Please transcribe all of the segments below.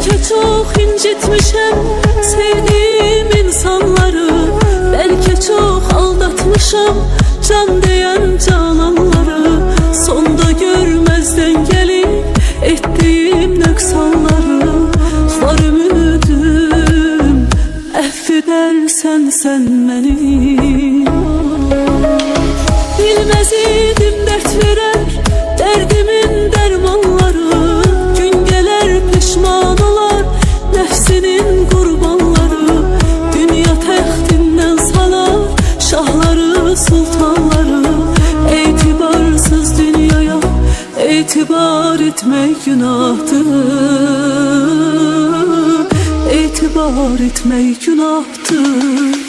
Belki çok incitmişim sevdiğim insanları, belki çok aldatmışım can diyen cananları. Sonda görmezden gelip ettiğim nöksanları. Var ümidim affedersen sen beni. Bilmez idim dert verer derdimin dermanları. Gün gelir pişman olar nefsinin kurbanları. Dünya textinden salar şahları sultanları. İtibarsız dünyaya itibar etmek günahtır. İtibar etmek günahtır.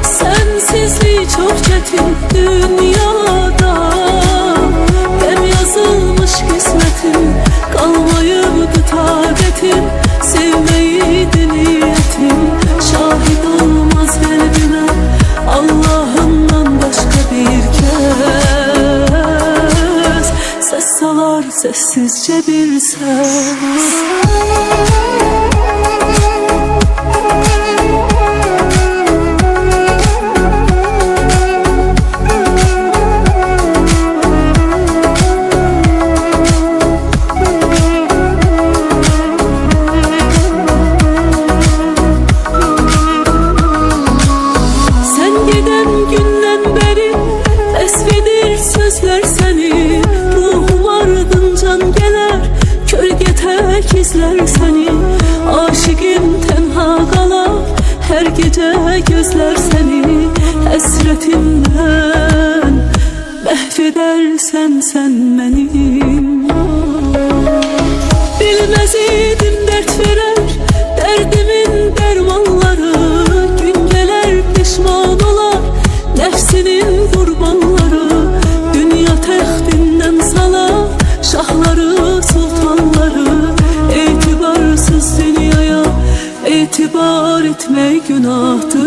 Sensizlik çok çetin dünyada. Hem yazılmış kısmetim, kalmayıptı taqetim. Sevmeydi niyetim, şahit olmaz kalbime Allah'ından başka bir kez. Ses salar sessizce bir ses. İzler seni, aşıkım tenha kalar. Her gece gözler seni, hasretimden mahvedersen sen beni. Bilmez idim dert verer derdimin dermanları. Gün gelir pişman olar nefsinin kurbanları. Dünya textinden salar şahları sultanları. İtibarsız dünyaya itibar etmek günahtır.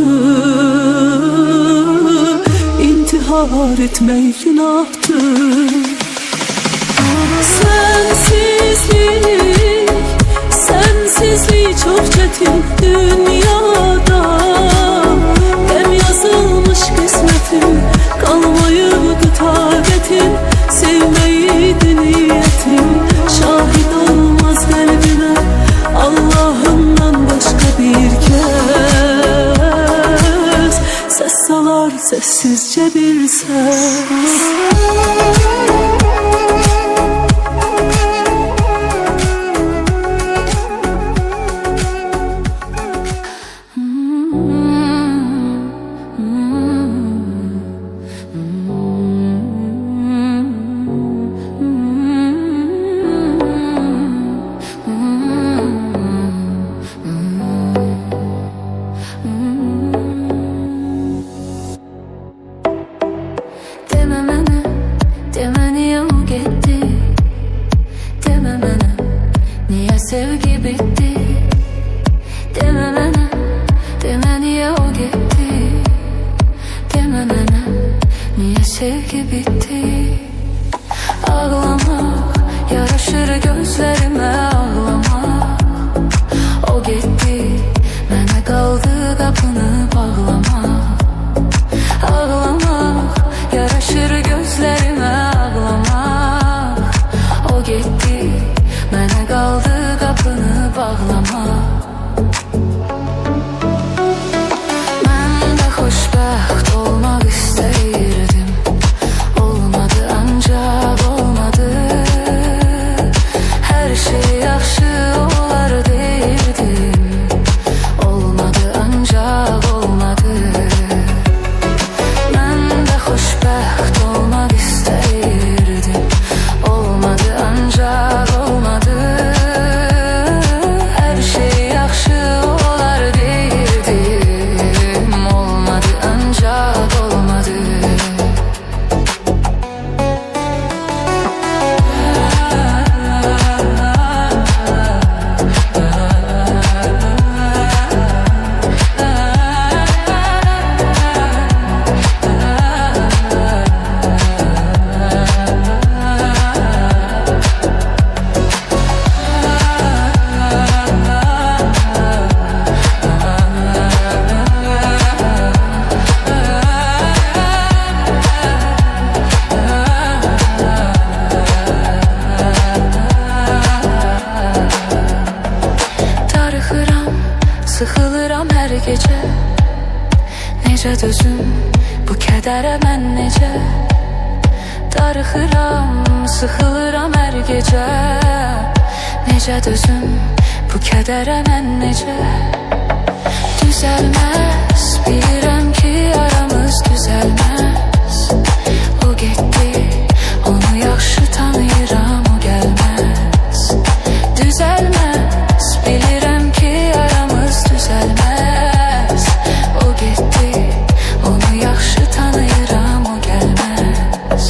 İntihar etmek günahtır. Sensizlik çok çetin dünyada. Hem yazılmış kısmetim, kalmayıptı taqetim. Sevmeydi niyetim, şahit olmaz kalbime Allah'ından başka bir kez. Ses salar sessizce bir ses. Sevgi bitti deme bana, deme niye o gitti. Deme bana, niye sevgi bitti. Ağlamak yaraşır gözlerime, ağlamak. O gitti, bana kaldı kapını bağlamak. Ağlamak yaraşır gözlerime, ağlamak. O gitti, bana kaldı kapını bağlama. Ben de xoşbəxt olmaq istəyirdim. Olmadı ancaq olmadı. Her şey dözüm bu kədərə mən necə? Darıxıram, sıxılıram hər gecə. Necə dözüm bu kədərə mən necə? Düzəlməz, bilirəm ki aramız düzəlməz. O getdi, onu yaxşı tanıyıram, o gəlməz. Düzəlməz, bilirəm ki aramız düzəlməz. O getdi, onu yaxşı tanıyıram, o gəlməz.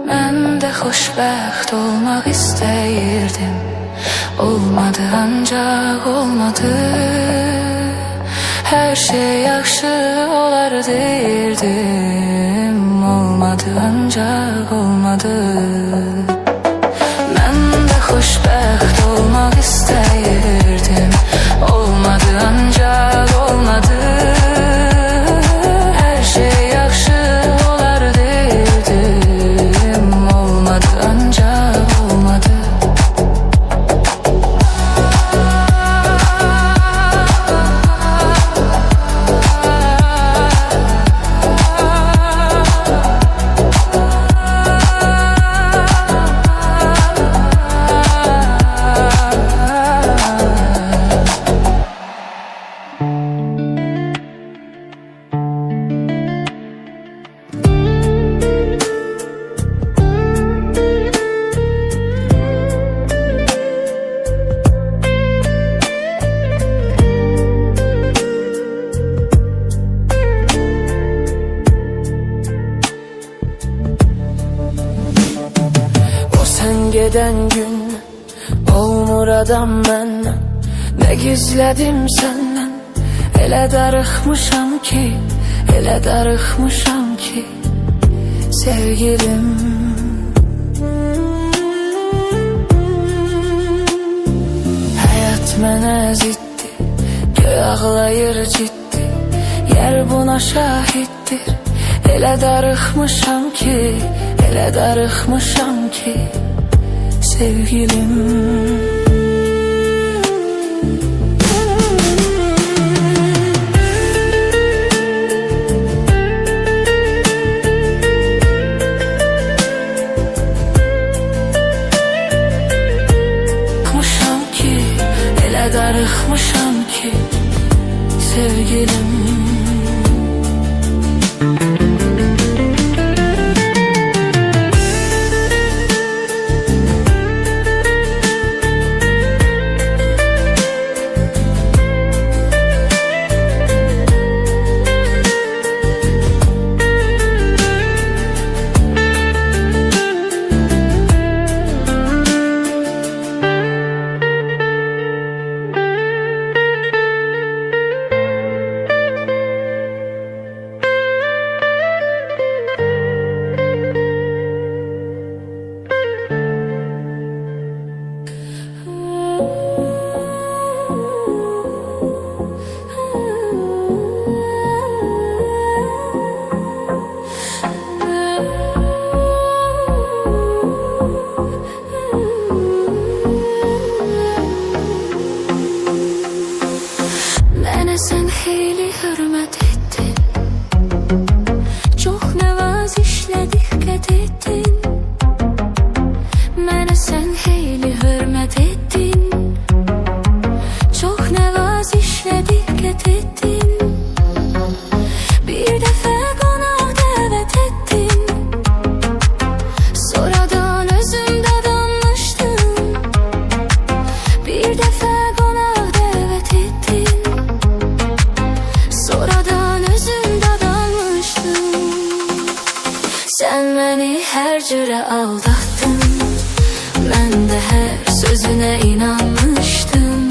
Mən də xoşbəxt olmaq istəyirdim, olmadı ancaq olmadı. Hər şey yaxşı olar deyirdim, olmadı ancaq olmadı. Mən də xoşbəxt olmaq istəyirdim, olmadı ancaq olmadı. Hər şey yaxşı olar deyirdim, olmadı ancaq olmadı. Gedən gün olmur adam mən. Nə gizlədim səndən? Elə darıxmışam ki, elə darıxmışam ki sevgilim. Həyat mənə ziddi, göy ağlayır ciddi, yer buna şahiddir. Elə darıxmışam ki, elə darıxmışam ki sevgilim. Darıxmışam ki, elə darıxmışam ki sevgilim. Sen xeyli hürmet ettin, çok nəvazişlə diqqət ettin. Mənə sən xeyli hürmet ettin, çok nəvazişlə diqqət ettin. Bir dəfə qonaq dəvət ettin, sonradan özümdə danmışdım. Bir dəfə qonaq dəvət ettin, sonradan özümdə danmışdım. Sən məni hər cürə aldatdın, mən də hər sözünə inanmışdım.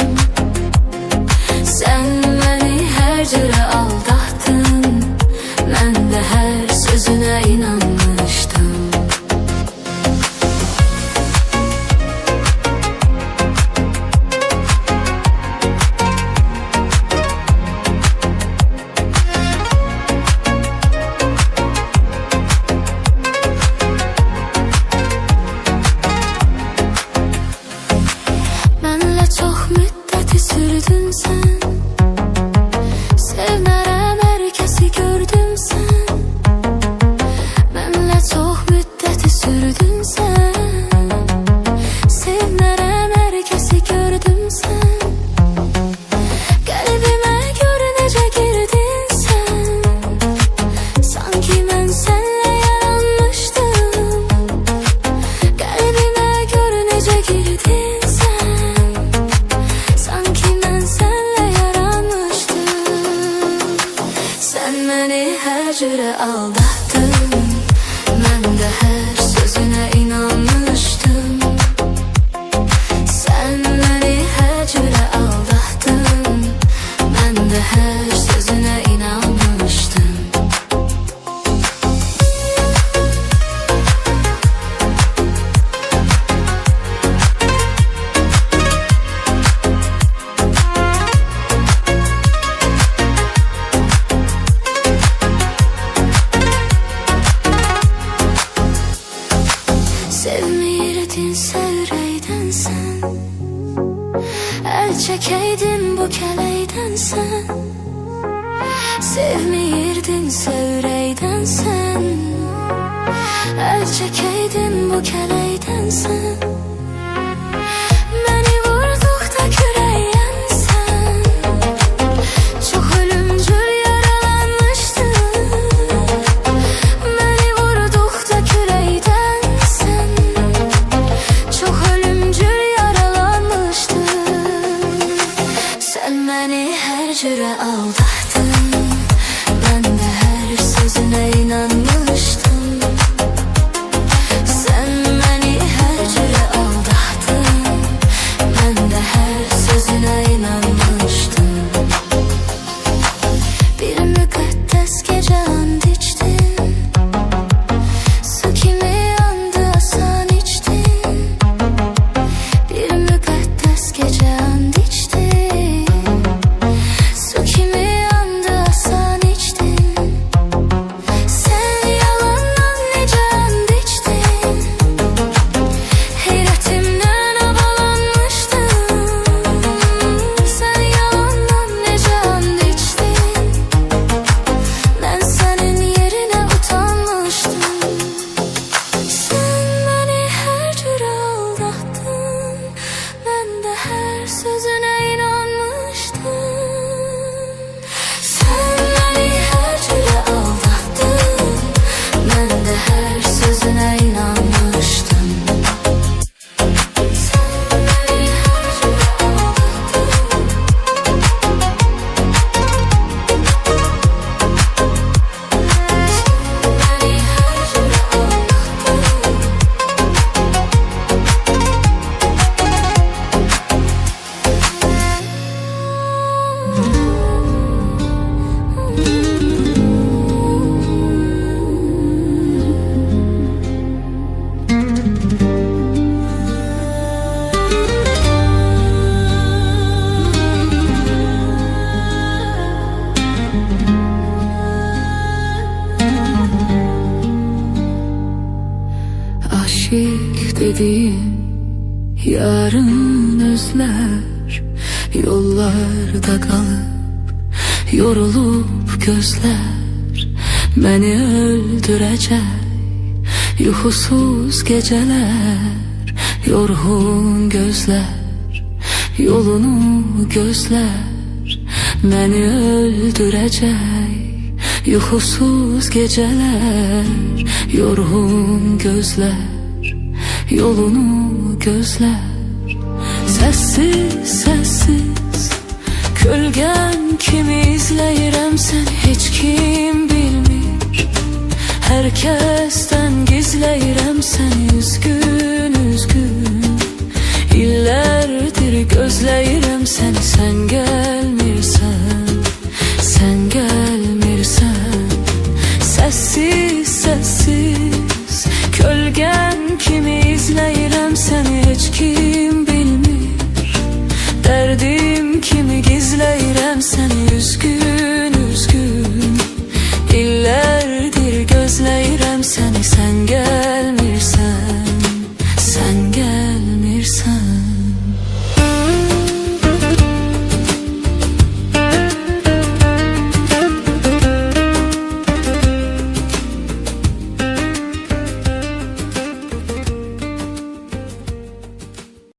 Sən məni hər cürə aldatdın, mən də hər sözünə inanmışdım. Mənlə çox müddəti sürdün sən, aldattın. Ben de her sözüne inanmıştım. Sen beni her cüre aldattın. Ben de her sözüne inanmıştım. Sevmeyirdin sevreyden sen, el çekeydin bu keleyden sen. Sevmeyirdin sevreyden sen, el çekeydin bu keleyden sen. Beni vurdukda küreyen sen, çok ölümcül yaralanmıştın. Beni vurdukda küreyden sen, çok ölümcül yaralanmıştın. Sen beni her cüre aldattın. Ben de her sözüne inanmıştım. Sen beni her cüre aldattın. Ben de her sözüne inanmıştım. Bir mukaddes gece and içtin. Su kimi yandı asan içtin. Bir mukaddes gece and içtin. Su kimi yandı asan içtin. Sen yalandan nece and içtin. Heyretimden abalanmıştın. Sen yalandan nece and içtin. Ben senin yerine utanmıştım. Sen beni her cüre aldattın. Ben de her sözüne inanmıştım. Sen beni her cüre aldattın. Ben de her sözüne inanmıştım. Sen beni her cüre aldattın. Beni her cüre Aşık dediğin yarın özler. Yollarda kalıp yorulup gözler. Beni öldürecek yuhusuz geceler. Yorgun gözler yolunu gözler. Beni öldürecek yuhusuz geceler. Yorgun gözler yolunu gözler. Sessiz sessiz kölgen kimi izleyirəm seni hiç kim bilmir. Herkesten gizleyirəm seni üzgün üzgün. İllerdir gözleyirəm seni sen gelmirsen. Sen gelmirsen. Sessiz sessiz kölgen kimi izleyirəm seni hiç kim bilmir. Derdim kimi gizleyirəm seni üzgün üzgün. İllerdir gözleyirəm seni sen gel.